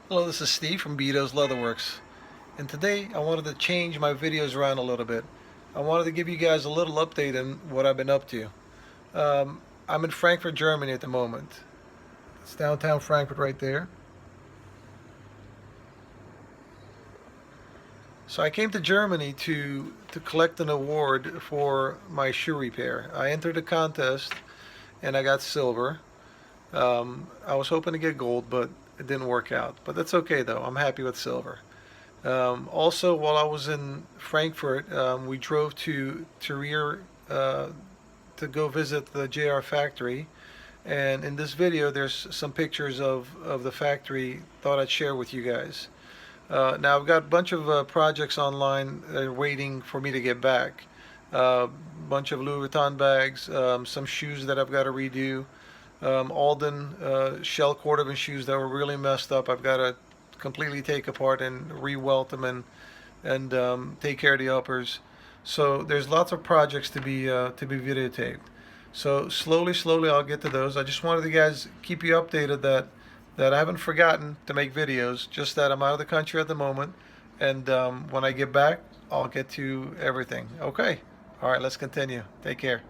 Hello, this is Steve from Beto's Leatherworks, and today I wanted to change my videos around a little bit. I wanted to give you guys a little update on what I've been up to. I'm in Frankfurt, Germany at the moment. It's downtown Frankfurt right there. So I came to Germany to collect an award for my shoe repair. I entered a contest and I got silver. I was hoping to get gold, but it didn't work out. But that's okay though. I'm happy with silver. Also, while I was in Frankfurt, we drove to Rear to go visit the JR factory. And in this video, there's some pictures of the factory. Thought I'd share with you guys. Now I've got a bunch of projects online that are waiting for me to get back. A bunch of Louis Vuitton bags, some shoes that I've got to redo, Alden shell cordovan shoes that were really messed up. I've got to completely take apart and re-welt them and take care of the uppers. So there's lots of projects to be videotaped. So slowly, I'll get to those. I just wanted to guys keep you updated that I haven't forgotten to make videos. Just that I'm out of the country at the moment, and when I get back, I'll get to everything. Okay. All right. Let's continue. Take care.